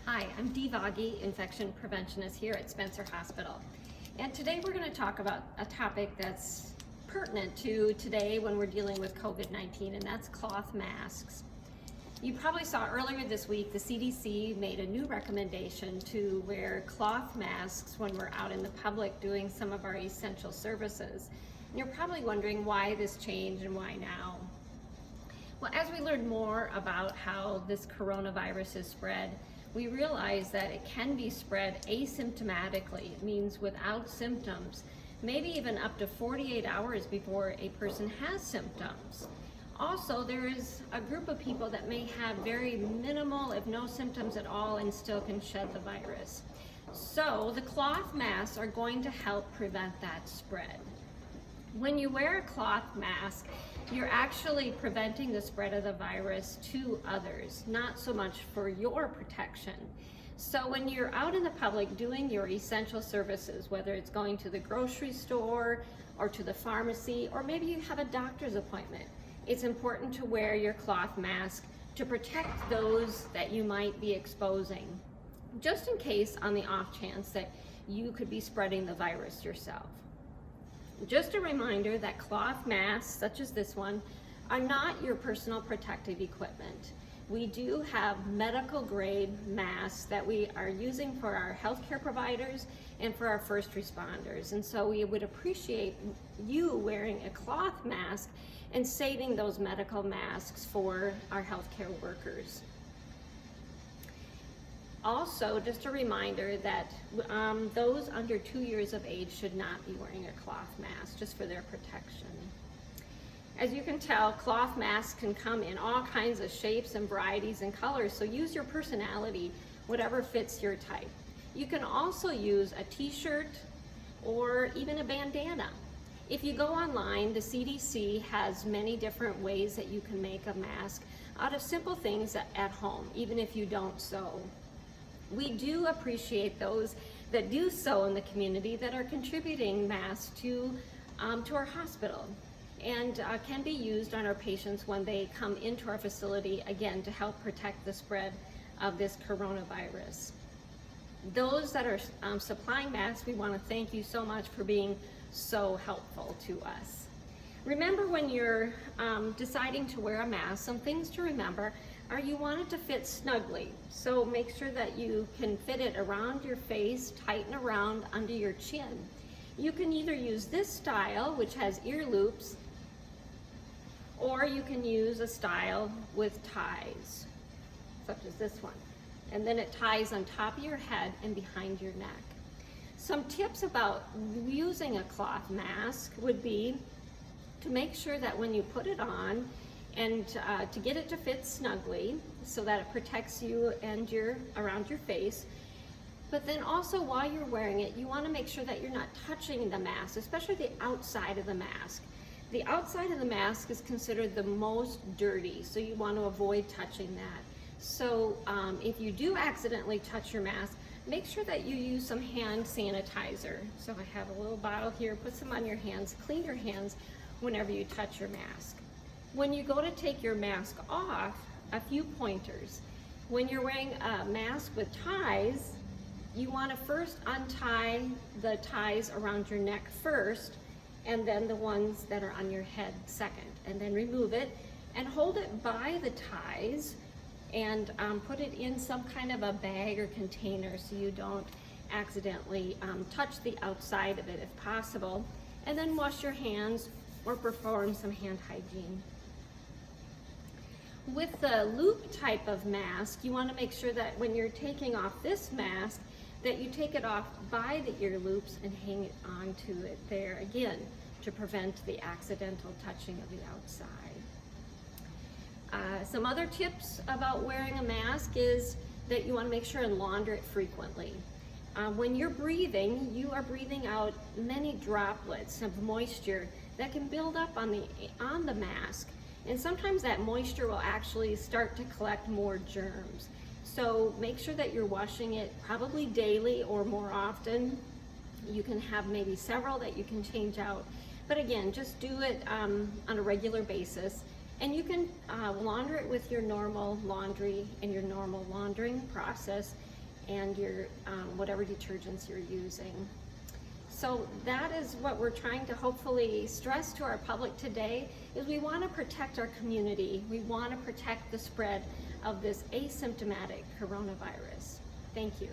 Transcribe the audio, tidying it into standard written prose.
Hi, I'm Dee Voggy, infection preventionist here at Spencer Hospital. And today we're going to talk about a topic that's pertinent to today when we're dealing with COVID-19, and that's cloth masks. You probably saw earlier this week the CDC made a new recommendation to wear cloth masks when we're out in the public doing some of our essential services. And you're probably wondering why this change and why now. Well, as we learn more about how this coronavirus is spread, we realize that it can be spread asymptomatically. It means without symptoms, maybe even up to 48 hours before a person has symptoms. Also, there is a group of people that may have very minimal, if no symptoms at all, and still can shed the virus. So the cloth masks are going to help prevent that spread. When you wear a cloth mask, you're actually preventing the spread of the virus to others, not so much for your protection. So when you're out in the public doing your essential services, whether it's going to the grocery store or to the pharmacy, or maybe you have a doctor's appointment, it's important to wear your cloth mask to protect those that you might be exposing, just in case on the off chance that you could be spreading the virus yourself. Just a reminder that cloth masks, such as this one, are not your personal protective equipment. We do have medical grade masks that we are using for our healthcare providers and for our first responders. And so we would appreciate you wearing a cloth mask and saving those medical masks for our healthcare workers. Also, just a reminder that those under 2 years of age should not be wearing a cloth mask, just for their protection. As you can tell, cloth masks can come in all kinds of shapes and varieties and colors, so use your personality, whatever fits your type. You can also use a t-shirt or even a bandana. If you go online, the CDC has many different ways that you can make a mask out of simple things at home, even if you don't sew. We do appreciate those that do sew in the community that are contributing masks to our hospital and can be used on our patients when they come into our facility, again, to help protect the spread of this coronavirus. Those that are supplying masks, we want to thank you so much for being so helpful to us. Remember, when you're deciding to wear a mask, some things to remember are you want it to fit snugly. So make sure that you can fit it around your face, tighten around under your chin. You can either use this style, which has ear loops, or you can use a style with ties, such as this one. And then it ties on top of your head and behind your neck. Some tips about using a cloth mask would be to make sure that when you put it on, and to get it to fit snugly so that it protects you and around your face. But then also, while you're wearing it, you want to make sure that you're not touching the mask, especially the outside of the mask. The outside of the mask is considered the most dirty, so you want to avoid touching that. So if you do accidentally touch your mask, make sure that you use some hand sanitizer. So I have a little bottle here, put some on your hands, clean your hands whenever you touch your mask. When you go to take your mask off, a few pointers. When you're wearing a mask with ties, you want to first untie the ties around your neck first, and then the ones that are on your head second, and then remove it and hold it by the ties and put it in some kind of a bag or container so you don't accidentally touch the outside of it if possible, and then wash your hands or perform some hand hygiene. With the loop type of mask, you want to make sure that when you're taking off this mask, that you take it off by the ear loops and hang it onto it there again to prevent the accidental touching of the outside. Some other tips about wearing a mask is that you want to make sure and launder it frequently. When you're breathing, you are breathing out many droplets of moisture that can build up on the mask. And sometimes that moisture will actually start to collect more germs. So make sure that you're washing it probably daily or more often. You can have maybe several that you can change out. But again, just do it on a regular basis. And you can launder it with your normal laundry and your normal laundering process. and your whatever detergents you're using. So that is what we're trying to hopefully stress to our public today, is we want to protect our community. We want to protect the spread of this asymptomatic coronavirus. Thank you.